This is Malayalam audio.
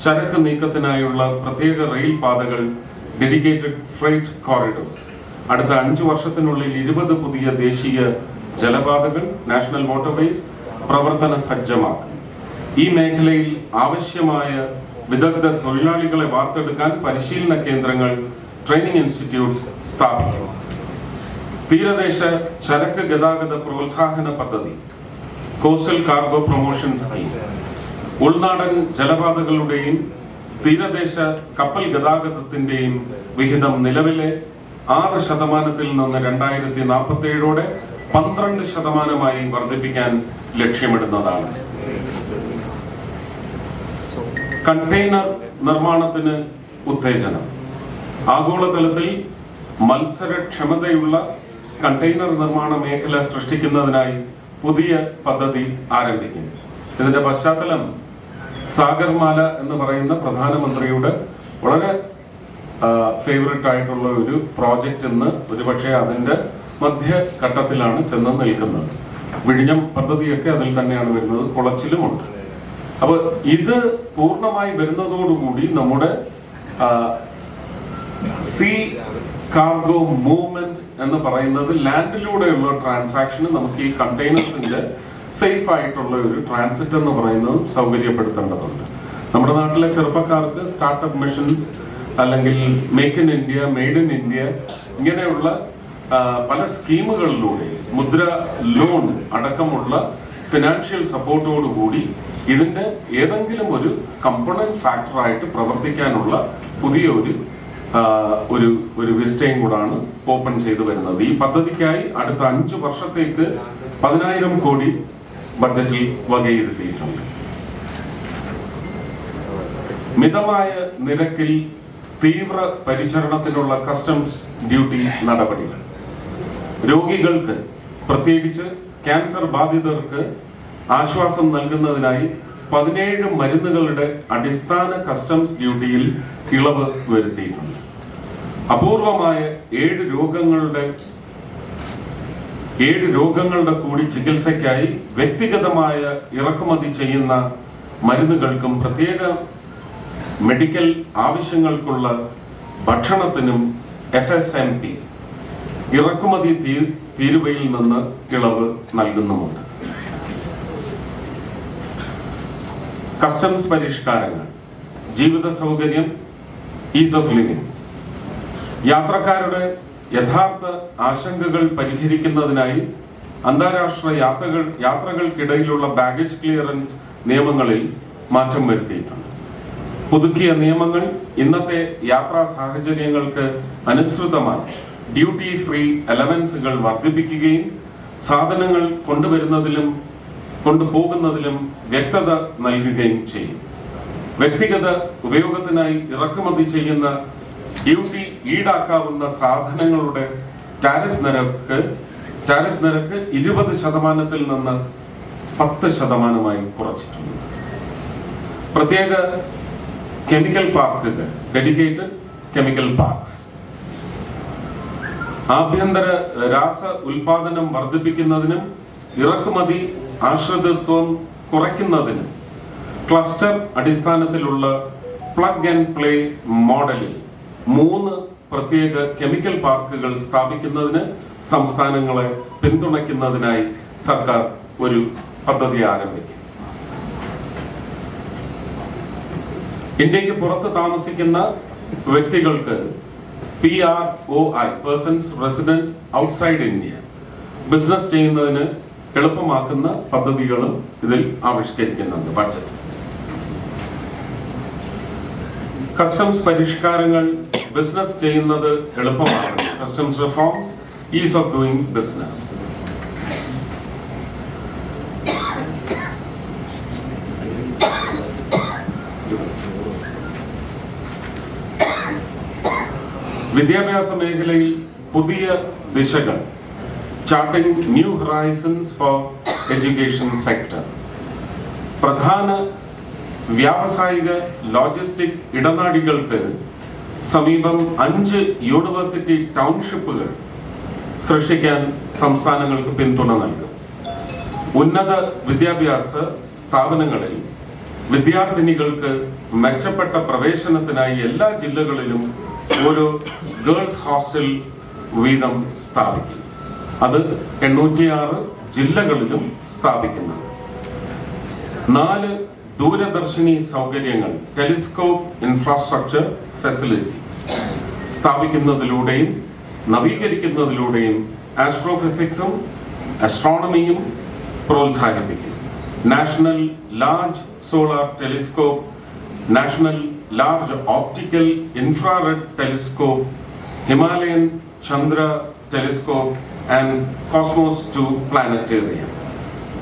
ചരക്ക് നീക്കത്തിനായുള്ള പ്രത്യേക റെയിൽ പാതകൾ, ഡെഡിക്കേറ്റഡ് ഫ്രൈറ്റ് കോറിഡോർസ്. അടുത്ത 5 വർഷത്തിനുള്ളിൽ 20 പുതിയ ദേശീയ ജലപാതകൾ, നാഷണൽ മോട്ടോർവേസ് പ്രവർത്തന സജ്ജമാക്കും. ഈ മേഖലയിൽ ആവശ്യമായ വിദഗ്ധ തൊഴിലാളികളെ വാർത്തെടുക്കാൻ പരിശീലന കേന്ദ്രങ്ങൾ, ട്രെയിനിങ് ഇൻസ്റ്റിറ്റ്യൂട്ട്സ് സ്ഥാപിക്കും. തീരദേശ ചരക്ക് ഗതാഗത പ്രോത്സാഹന പദ്ധതി, കോസ്റ്റൽ കാർഗോ പ്രൊമോഷൻ സ്കീം. ഉൾനാടൻ ജലപാതകളുടെയും തീരദേശ കപ്പൽ ഗതാഗതത്തിന്റെയും വിഹിതം നിലവിലെ 6% നിന്ന് 2047 12% വർദ്ധിപ്പിക്കാൻ ലക്ഷ്യമിടുന്നതാണ്. കണ്ടെയ്നർ നിർമ്മാണത്തിന് ഉത്തേജനം. ആഗോളതലത്തിൽ മത്സരക്ഷമതയുള്ള കണ്ടെയ്നർ നിർമ്മാണ മേഖല സൃഷ്ടിക്കുന്നതിനായി പുതിയ പദ്ധതി ആരംഭിക്കും. ഇതിന്റെ പശ്ചാത്തലം സാഗർമാല എന്ന് പറയുന്ന പ്രധാനമന്ത്രിയുടെ വളരെ ഫേവറേറ്റ് ആയിട്ടുള്ള ഒരു പ്രോജക്റ്റ് ഇന്ന് ഒരുപക്ഷെ അതിന്റെ മധ്യഘട്ടത്തിലാണ് ചെന്ന് നിൽക്കുന്നത്. വിഴിഞ്ഞം പദ്ധതിയൊക്കെ അതിൽ തന്നെയാണ് വരുന്നത്, കുളച്ചിലുമുണ്ട്. അപ്പൊ ഇത് പൂർണ്ണമായി വരുന്നതോടുകൂടി നമ്മുടെ സീ കാർഗോ മൂവ്മെന്റ് എന്ന് പറയുന്നത് ലാൻഡിലൂടെയുള്ള ട്രാൻസാക്ഷന് നമുക്ക് ഈ കണ്ടെയ്നേഴ്സിന്റെ സേഫ് ആയിട്ടുള്ള ഒരു ട്രാൻസിറ്റ് എന്ന് പറയുന്നത് സൗകര്യപ്പെടുത്തേണ്ടതുണ്ട്. നമ്മുടെ നാട്ടിലെ ചെറുപ്പക്കാർക്ക് സ്റ്റാർട്ടപ്പ് മിഷൻസ് അല്ലെങ്കിൽ make in India, made in India ഇങ്ങനെയുള്ള പല സ്കീമുകളിലൂടെ മുദ്ര ലോൺ അടക്കമുള്ള ഫിനാൻഷ്യൽ സപ്പോർട്ടോടുകൂടി ഇതിന്റെ ഏതെങ്കിലും ഒരു കമ്പോണന്റ് ഫാക്ടറായിട്ട് പ്രവർത്തിക്കാനുള്ള പുതിയ ഒരു വിസ്റ്റയും കൂടാണ് ഓപ്പൺ ചെയ്തു വരുന്നത്. ഈ പദ്ധതിക്കായി അടുത്ത 5 വർഷത്തേക്ക് 10,000 കോടി ബഡ്ജറ്റിൽ വകയിരുത്തിയിട്ടുണ്ട്. മിതമായ നിരക്കിൽ തീവ്ര പരിചരണത്തിനുള്ള കസ്റ്റംസ് ഡ്യൂട്ടി നടപടികൾ. രോഗികൾക്ക്, പ്രത്യേകിച്ച് ക്യാൻസർ ബാധിതർക്ക് ആശ്വാസം നൽകുന്നതിനായി 17 മരുന്നുകളുടെ അടിസ്ഥാന കസ്റ്റംസ് ഡ്യൂട്ടിയിൽ ഇളവ് വരുത്തിയിട്ടുണ്ട്. അപൂർവമായ 7 രോഗങ്ങളുടെ കൂടി ചികിത്സയ്ക്കായി വ്യക്തിഗതമായ ഇറക്കുമതി ചെയ്യുന്ന മരുന്നുകൾക്കും പ്രത്യേക മെഡിക്കൽ ആവശ്യങ്ങൾക്കുള്ള ഭക്ഷണത്തിനും FSMP ഇറക്കുമതി തീരുവയിൽ നിന്ന് ഇളവ് നൽകുന്നുമുണ്ട്. കസ്റ്റംസ് പരിഷ്കാരങ്ങൾ, ജീവിത സൗകര്യം, ഈസ് ഓഫ് ലിവിംഗ്. യാത്രക്കാരുടെ യഥാർത്ഥ ആശങ്കകൾ പരിഹരിക്കുന്നതിനായി അന്താരാഷ്ട്ര യാത്രകൾക്കിടയിലുള്ള ബാഗേജ് ക്ലിയറൻസ് നിയമങ്ങളിൽ മാറ്റം വരുത്തിയിട്ടുണ്ട്. പുതുക്കിയ നിയമങ്ങൾ ഇന്നത്തെ യാത്രാ സാഹചര്യങ്ങൾക്ക് അനുസൃതമായി ഡ്യൂട്ടി ഫ്രീ അലവൻസുകൾ വർദ്ധിപ്പിക്കുകയും സാധനങ്ങൾ കൊണ്ടുപോകുന്നതിലും വ്യക്തത നൽകുകയും ചെയ്യും. വ്യക്തിഗത ഉപയോഗത്തിനായി ഇറക്കുമതി ചെയ്യുന്ന ഡ്യൂട്ടി ഈടാക്കാവുന്ന സാധനങ്ങളുടെ ടാരിഫ് നിരക്ക് 20% നിന്ന് 10% കുറച്ചിട്ടുണ്ട്. പ്രത്യേക കെമിക്കൽ പാർക്കുകൾ, ഡെഡിക്കേറ്റഡ് കെമിക്കൽ പാർക്സ്. ആഭ്യന്തര രാസ ഉൽപാദനം വർദ്ധിപ്പിക്കുന്നതിനും ഇറക്കുമതി ആശ്രിതത്വം കുറയ്ക്കുന്നതിനും ക്ലസ്റ്റർ അടിസ്ഥാനത്തിലുള്ള പ്ലഗ് ആൻഡ് പ്ലേ മോഡലിൽ 3 പ്രത്യേക കെമിക്കൽ പാർക്കുകൾ സ്ഥാപിക്കുന്നതിന് സംസ്ഥാനങ്ങളെ പിന്തുണയ്ക്കുന്നതിനായി സർക്കാർ ഒരു പദ്ധതി ആരംഭിക്കും. ഇന്ത്യക്ക് പുറത്ത് താമസിക്കുന്ന വ്യക്തികൾക്ക് PROI, persons resident outside India, business ചെയ്യുന്നതിന് എളുപ്പമാക്കുന്ന പദ്ധതികളും ഇതിൽ ആവിഷ്കരിക്കുന്നുണ്ട് ബഡ്ജറ്റ്. കസ്റ്റംസ് പരിഷ്കാരങ്ങൾ ബിസിനസ് ചെയ്യുന്നത് എളുപ്പമാക്കണം. Customs reforms, ease of doing business. വിദ്യാഭ്യാസ മേഖലയിൽ പുതിയ ദിശകൾ, charting new horizons for education sector. പ്രധാന വ്യാവസായിക ലോജിസ്റ്റിക് ഇടനാഴികൾക്ക് സമീപം 5 യൂണിവേഴ്സിറ്റി ടൗൺഷിപ്പുകൾ സൃഷ്ടിക്കാൻ സംസ്ഥാനങ്ങൾക്ക് പിന്തുണ നൽകും. ഉന്നത വിദ്യാഭ്യാസ സ്ഥാപനങ്ങളിൽ വിദ്യാർത്ഥിനികൾക്ക് മെച്ചപ്പെട്ട പ്രവേശനത്തിനായി എല്ലാ ജില്ലകളിലും ഒരു ഗേൾസ് ഹോസ്റ്റൽ വീതം സ്ഥാപിക്കും. അത് 86 ജില്ലകളിലും സ്ഥാപിക്കുന്നത്. 4 ദൂരദർശിനി സൗകര്യങ്ങൾ, ടെലിസ്കോപ്പ് ഇൻഫ്രാസ്ട്രക്ചർ ഫെസിലിറ്റീസ് സ്ഥാപിക്കുന്നതിലൂടെയും നവീകരിക്കുന്നതിലൂടെയും ആസ്ട്രോഫിസിക്സും ആസ്ട്രോണമിയും പ്രോത്സാഹിപ്പിക്കും. National large solar telescope, national large optical infrared telescope, Himalayan Chandra telescope and cosmos 2 planetarium